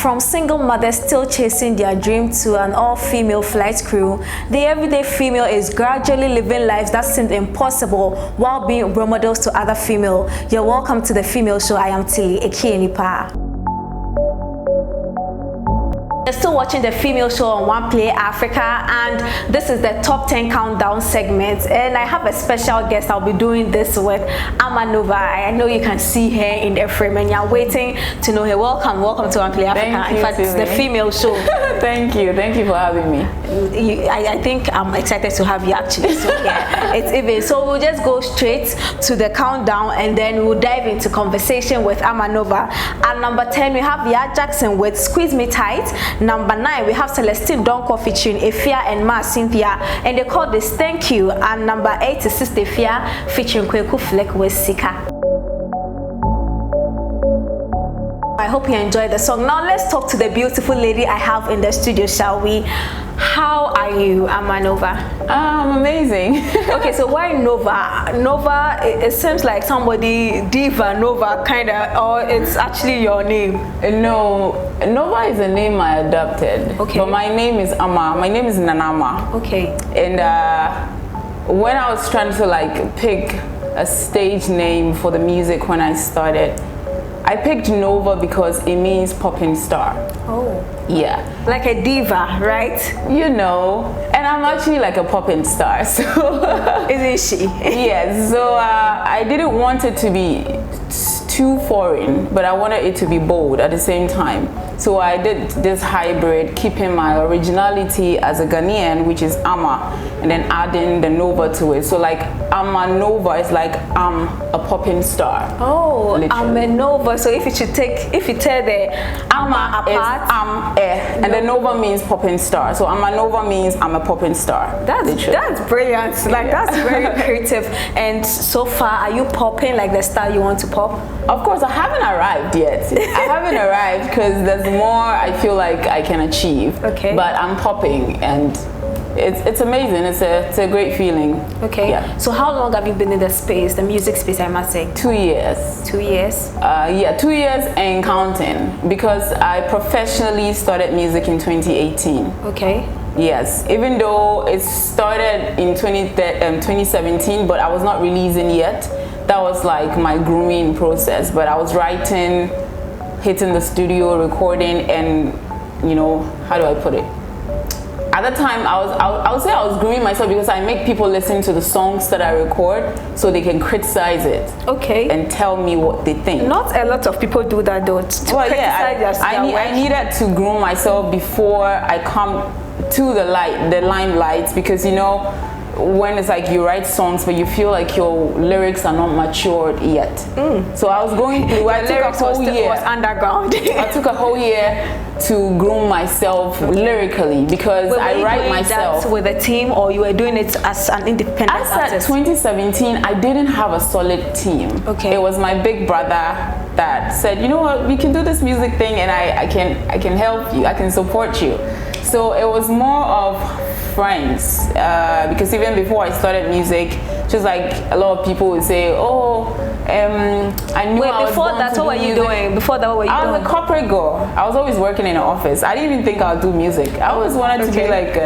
From single mothers still chasing their dream to an all-female flight crew, the everyday female is gradually living lives that seemed impossible while being role models to other female. You're welcome to the Female Show. I am Tilly Ekienipa. You're still watching the Female Show on OneplayAfrica, and this is the top 10 countdown segment, and I have a special guest I'll be doing this with, NOVAca. I know you can see her in the frame and you're waiting to know her. Welcome to OneplayAfrica. In fact, it's the Female Show. Thank you for having me. I think I'm excited to have you actually. So yeah, it's even. So we'll just go straight to the countdown and then we'll dive into conversation with NOVAca. At number 10 we have Yah Jackson with Squeeze Me Tight. Number 9 we have Celestine Donko featuring Efia and Ma Cynthia, and they call this Thank You. And number 8 is Sister Efia featuring Kweku Fleck with Sika. I hope you enjoyed the song. Now let's talk to the beautiful lady I have in the studio, shall we? How are you, NOVAca? I'm amazing. Okay, so why Nova? Nova, it seems like somebody, Diva Nova kind of, or it's actually your name? No, Nova is a name I adopted. Okay. But my name is Ama. My name is Nanama. Okay. And when I was trying to like pick a stage name for the music when I started, I picked Nova because it means popping star. Oh. Yeah. Like a diva, right? You know, and I'm actually like a popping star, so. Isn't she? Yes, so I didn't want it to be too foreign, but I wanted it to be bold at the same time. So I did this hybrid, keeping my originality as a Ghanaian, which is Ama, and then adding the Nova to it. So like Ama Nova is like I'm a popping star. Oh, literally. I'm a Nova. So if you tear the Ama apart, and the Nova means popping star. So Ama Nova means I'm a popping star. That's brilliant. Like that's very creative. And so far, are you popping like the star you want to pop? Of course, I haven't arrived yet. I haven't arrived because there's more I feel like I can achieve. Okay. But I'm popping, and it's amazing. It's a great feeling. Okay. Yeah. So how long have you been in the music space? I must say. 2 years. 2 years. Yeah, 2 years and counting, because I professionally started music in 2018. Okay. Yes, even though it started in 2017, but I was not releasing yet. That was like my grooming process. But I was writing, hitting the studio, recording, and you know, how do I put it? At the time, I would say I was grooming myself because I make people listen to the songs that I record so they can criticize it. Okay. And tell me what they think. Not a lot of people do that though. Well, yeah, I needed to groom myself before I come to the limelight, because you know, when it's like you write songs but you feel like your lyrics are not matured yet. So I was going through, I took a whole year. Was underground. I took a whole year to groom myself lyrically, because I write myself. That with a team, or you were doing it as an independent artist? As at 2017, I didn't have a solid team. Okay. It was my big brother that said, you know what, we can do this music thing, and I can help you, I can support you. So it was more of friends, because even before I started music, just like a lot of people would say, oh, I knew I was before that, what were you doing? Before that, what were you doing? I was a corporate girl. I was always working in an office. I didn't even think I would do music. I always wanted to be like,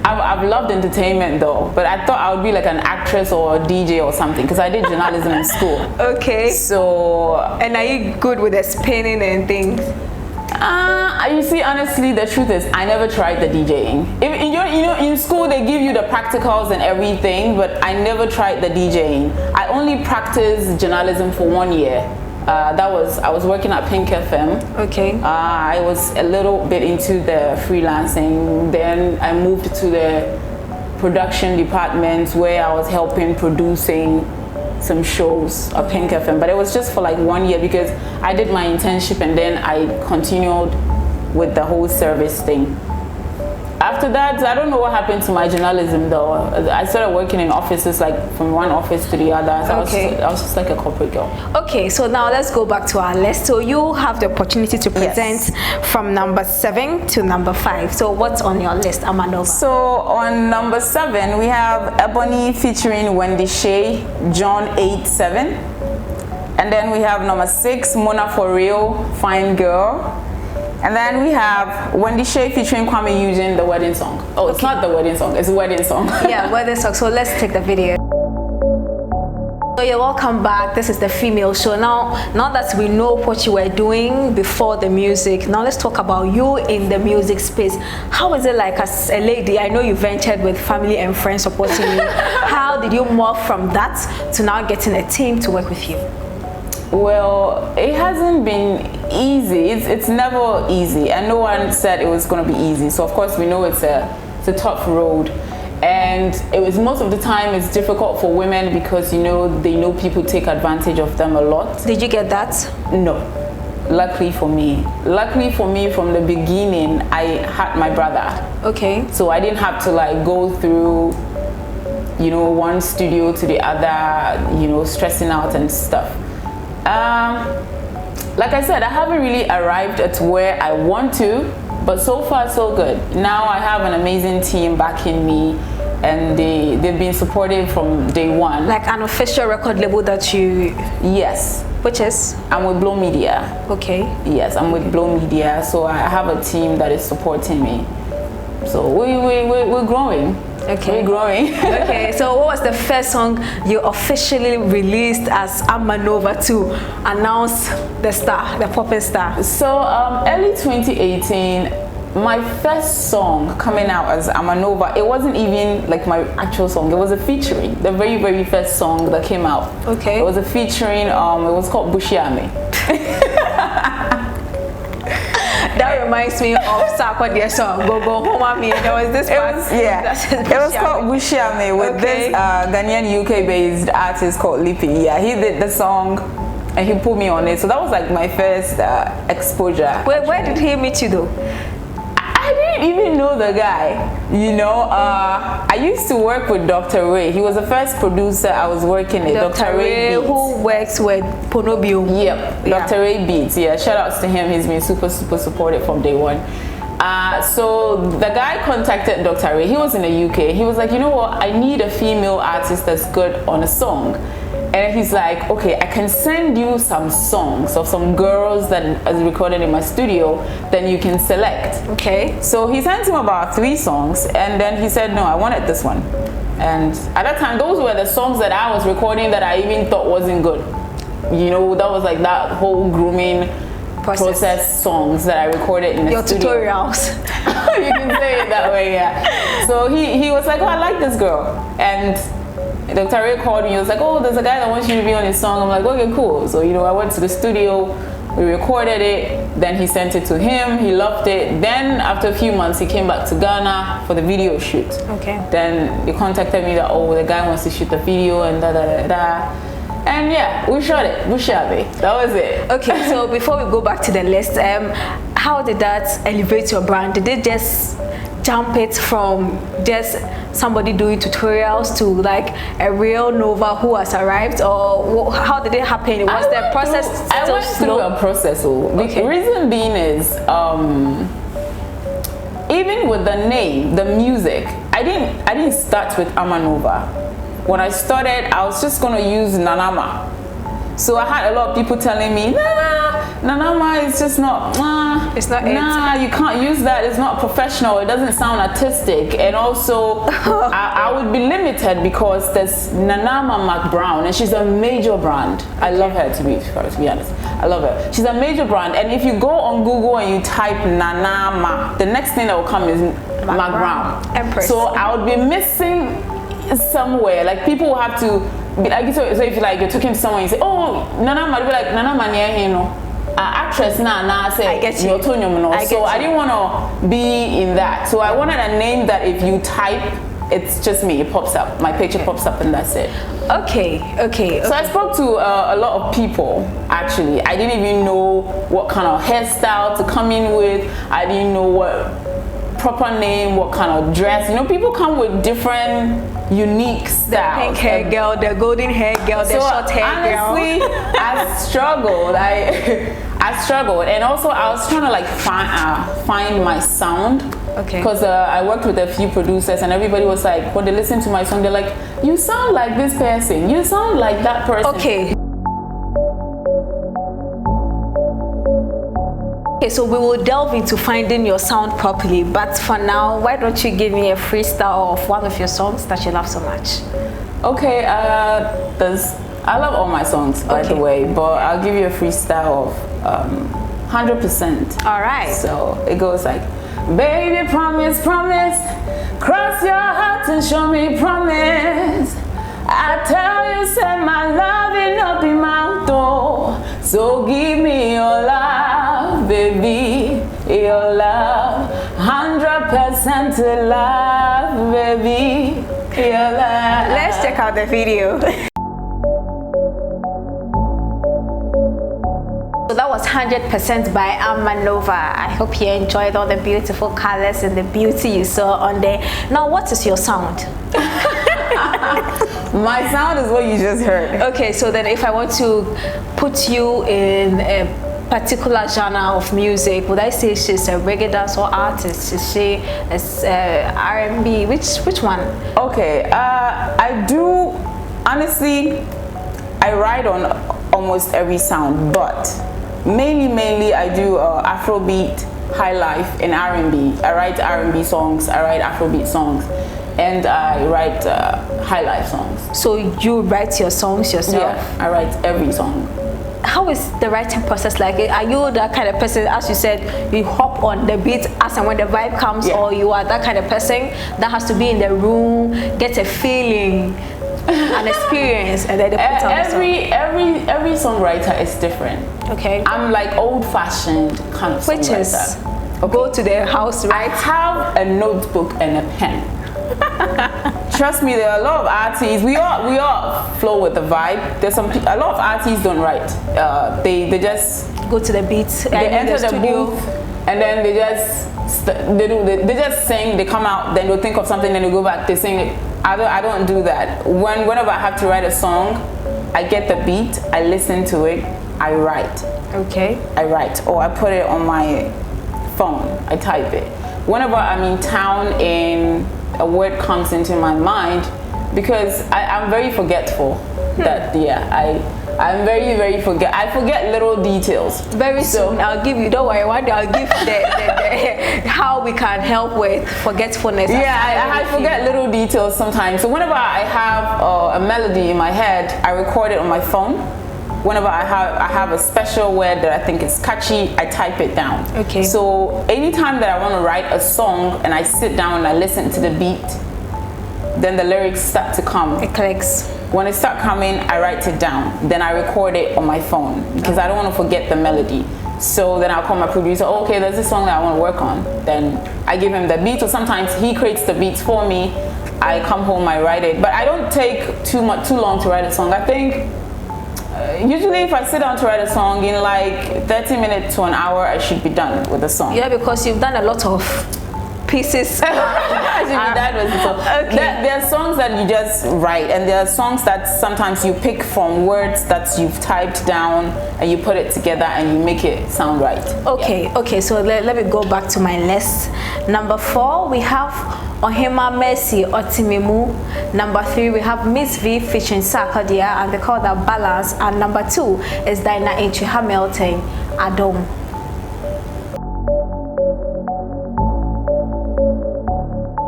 I've loved entertainment though, but I thought I would be like an actress or a DJ or something, because I did journalism in school. Okay. So. And are you good with the spinning and things? You see, honestly, the truth is, I never tried the DJing. In school they give you the practicals and everything, but I never tried the DJing. I only practiced journalism for 1 year. I was working at Pink FM. Okay. I was a little bit into the freelancing. Then I moved to the production department, where I was helping producing some shows at Pink FM, but it was just for like 1 year because I did my internship and then I continued with the whole service thing. After that, I don't know what happened to my journalism though. I started working in offices, like from one office to the other. So okay. I was just like a corporate girl. Okay, so now let's go back to our list. So you have the opportunity to present from number 7 to number 5. So what's on your list, NOVAca? So on number 7, we have Ebony featuring Wendy Shay, John 8-7. And then we have number 6, Mona For Real, Fine Girl. And then we have Wendy Shay featuring Kwame Eugene, the wedding song. Oh, it's not the wedding song, it's a wedding song. Yeah, wedding song. So let's take the video. So you're welcome back. This is the female show. Now that we know what you were doing before the music, now let's talk about you in the music space. How is it like as a lady? I know you ventured with family and friends supporting you. How did you morph from that to now getting a team to work with you? Well, it hasn't been easy. It's never easy, and no one said it was going to be easy. So of course we know it's a tough road. And it was most of the time it's difficult for women because they know people take advantage of them a lot. Did you get that? No. Luckily for me from the beginning I had my brother. Okay. So I didn't have to like go through one studio to the other, stressing out and stuff. Like I said, I haven't really arrived at where I want to. But so far, so good. Now I have an amazing team backing me, and they've been supportive from day one. Like an official record label that you... Yes. Which is? I'm with Blow Media. Okay. Yes, I'm with Blow Media, so I have a team that is supporting me. So we're growing. Okay. We're growing. Okay, so what was the first song you officially released as NOVAca to announce the popping star? So early 2018, my first song coming out as NOVAca, it wasn't even like my actual song, it was a featuring, the very, very first song that came out. Okay. It was a featuring, it was called Bushiame. That reminds me of Sakwadia song, Go Go Home Me. There was this part. It was called Bushiame with this Ghanaian UK-based artist called Lippy. Yeah, he did the song and he put me on it. So that was like my first exposure. Where did he meet you though? I didn't even know the guy. I used to work with Dr. Ray. He was the first producer I was working with. Dr. Ray Beats. Who works with Ponobio. Yep, yeah. Dr. Ray Beats. Yeah, shout outs to him. He's been super supportive from day one. So the guy contacted Dr. Ray. He was in the UK. He was like, you know what? I need a female artist that's good on a song. And he's like, okay, I can send you some songs of some girls that is recorded in my studio, then you can select. Okay. So he sent him about 3 songs, and then he said, no, I wanted this one. And at that time, those were the songs that I was recording that I even thought wasn't good. That was like that whole grooming process songs that I recorded in the studio. Your tutorials. You can say it that way, yeah. So he was like, oh, I like this girl. And Dr. Ray called me. He was like, oh, there's a guy that wants you to be on his song. I'm like, okay, cool. So, I went to the studio, we recorded it, then he sent it to him, he loved it. Then after a few months, he came back to Ghana for the video shoot. Okay. Then they contacted me that, oh, the guy wants to shoot the video and da. And yeah, we shot it, Bushiame. That was it. Okay, so before we go back to the list, how did that elevate your brand? Did it just jump it from just somebody doing tutorials to like a real Nova who has arrived, or how did it happen? Was the process I went through a process. The reason being is even with the name, the music, I didn't start with NOVAca. When I started, I was just gonna use Nanama. So I had a lot of people telling me, nah, Nanama is just not, it's not nah, you can't use that, it's not professional, it doesn't sound artistic. And also, I would be limited because there's Nanama McBrown, and she's a major brand. I love her, to be honest. I love her. She's a major brand, and if you go on Google and you type Nanama, the next thing that will come is McBrown. Empress. So I would be missing somewhere, like people will have to, like, so if you're talking to someone, you say, oh, Nanama, be like, Nanama near actress na say I get you. So I didn't want to be in that. So I wanted a name that if you type, it's just me, it pops up, my picture pops up, and that's it. Okay. So I spoke to a lot of people, actually. I didn't even know what kind of hairstyle to come in with. I didn't know what proper name, what kind of dress. People come with different unique styles. The pink hair girl, the golden hair girl, the short hair girl. Honestly, I struggled. I struggled, and also I was trying to like find my sound. Okay. Because I worked with a few producers, and everybody was like, when they listen to my song, they're like, you sound like this person, you sound like that person. Okay, Okay, so we will delve into finding your sound properly, but for now, why don't you give me a freestyle of one of your songs that you love so much? Okay, I love all my songs, by the way, but I'll give you a freestyle of 100%. All right. So it goes like, baby, promise, promise, cross your heart and show me promise. I tell you, say my love it up in my door. So give me your love, baby, your love, 100% to love, baby, your love. Let's check out the video. So that was 100% by NOVAca. I hope you enjoyed all the beautiful colors and the beauty you saw on there. Now, what is your sound? My sound is what you just heard. Okay, so then if I want to put you in a particular genre of music, would I say she's a reggae dancehall artist? Is she R&B? Which one? Okay, I do, honestly, I ride on almost every sound, but mainly I do Afrobeat, high life, and R&B. I write R&B songs, I write Afrobeat songs, and I write high life songs. So you write your songs yourself? Yeah, I write every song. How is the writing process like? Are you that kind of person, as you said, you hop on the beat as and when the vibe comes, or you are that kind of person that has to be in the room, get a feeling, an experience, and then they put on the song? Every songwriter is different. Okay. I'm like old-fashioned kind of Which songwriter. is go to their house, right? I have a notebook and a pen. Trust me, there are a lot of artists. We all flow with the vibe. There's a lot of artists don't write. They just go to the beat. They enter the booth and then they just sing. They come out, then they'll think of something, then they go back. They sing it. I don't do that. Whenever I have to write a song, I get the beat, I listen to it, I write. Okay. I write, or I put it on my phone. I type it. Whenever I'm in town and a word comes into my mind, because I'm very forgetful. That I'm very I forget little details. Very soon I'll give you. Don't worry. One day I'll give the how we can help with forgetfulness. Yeah, I forget little details sometimes. So whenever I have a melody in my head, I record it on my phone. Whenever I have a special word that I think is catchy, I type it down. Okay. So anytime that I want to write a song and I sit down and I listen to the beat, then the lyrics start to come. It clicks. When it start coming, I write it down. Then I record it on my phone because I don't want to forget the melody. So then I'll call my producer, okay, there's this song that I want to work on. Then I give him the beat, or sometimes he creates the beats for me. I come home, I write it. But I don't take too long to write a song. I think usually if I sit down to write a song, in like 30 minutes to an hour, I should be done with the song. Yeah, because you've done a lot of pieces. There are songs that you just write, and there are songs that sometimes you pick from words that you've typed down and you put it together and you make it sound right. Okay, so let me go back to my list. Number 4, we have Ohima Mercy Otimimu. Number 3, we have Miss V featuring Sarkodia, and they call that Balance. And number 2 is Dinah H. Hamilton, Adom.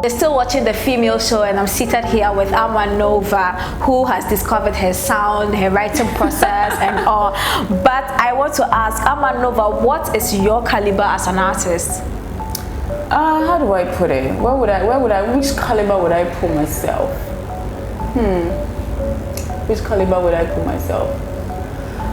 You're still watching the female show, and I'm seated here with NOVAca, who has discovered her sound, her writing process and all. But I want to ask NOVAca, what is your caliber as an artist? How do I put it? Which caliber would I put myself? Which caliber would I put myself?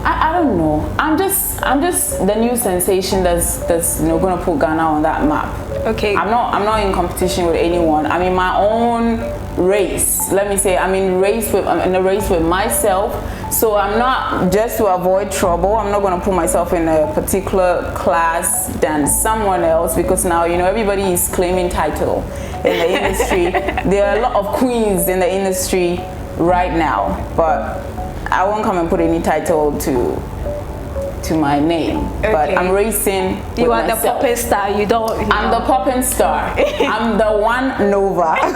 I don't know. I'm just the new sensation that's gonna put Ghana on that map. Okay. I'm not in competition with anyone. I'm in my own race. Let me say I'm in a race with myself. So I'm not, just to avoid trouble, I'm not gonna put myself in a particular class than someone else, because now everybody is claiming title in the industry. There are a lot of queens in the industry right now, but I won't come and put any title to my name. Okay. But I'm racing with You are myself. the popping star. I'm the popping star. I'm the one NOVAca.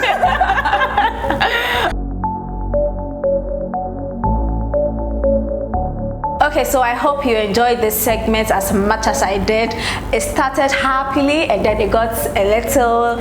Okay, so I hope you enjoyed this segment as much as I did. It started happily and then it got a little,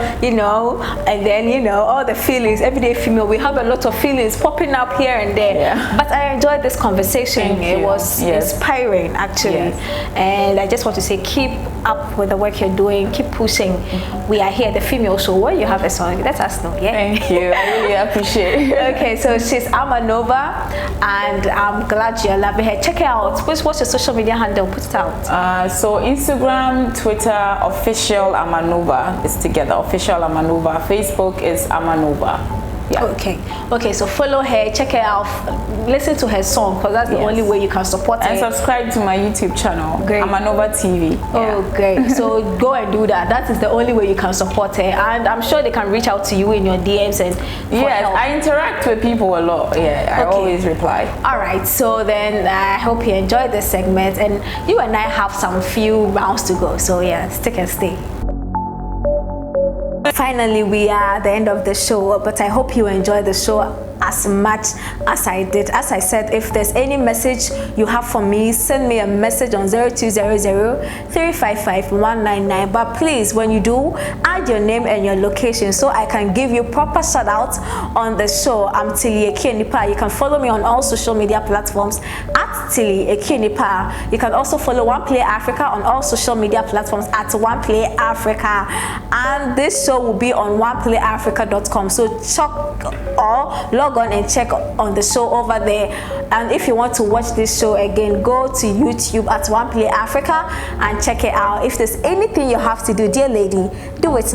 and then, all the feelings. Everyday female, we have a lot of feelings popping up here and there. Yeah. But I enjoyed this conversation. It was inspiring, actually. And I just want to say, keep up with the work you're doing. Keep pushing. We are here, the female show. When you have a song, let us know. Yeah. Thank you. I really appreciate it. Okay, so she's Nova, and I'm glad you're loving her. Check it out. What's your social media handle? Put it out. So Instagram, Twitter, official Nova is together. Official Nova. Facebook is Nova. Yeah. Okay, so follow her, check her out, listen to her song, because that's the only way you can support her. And subscribe to my YouTube channel, Great. Nova TV. Oh, great. So go and do that. That is the only way you can support her. And I'm sure they can reach out to you in your DMs and help. I interact with people a lot. Yeah, I always reply. All right, so then I hope you enjoyed this segment, and you and I have some few rounds to go. So yeah, stick and stay. Finally, we are at the end of the show, but I hope you enjoyed the show as much as I did. As I said, if there's any message you have for me, send me a message on 0200-355-199. But please, when you do, add your name and your location so I can give you proper shout out on the show. I'm Tilly Ekienipa. You can follow me on all social media platforms at Tilly Ekienipa. You can also follow OneplayAfrica on all social media platforms at OneplayAfrica. And this show will be on OneplayAfrica.com. So check or log on and check on the show over there. And if you want to watch this show again, go to YouTube at OneplayAfrica and check it out. If there's anything you have to do, dear lady, do it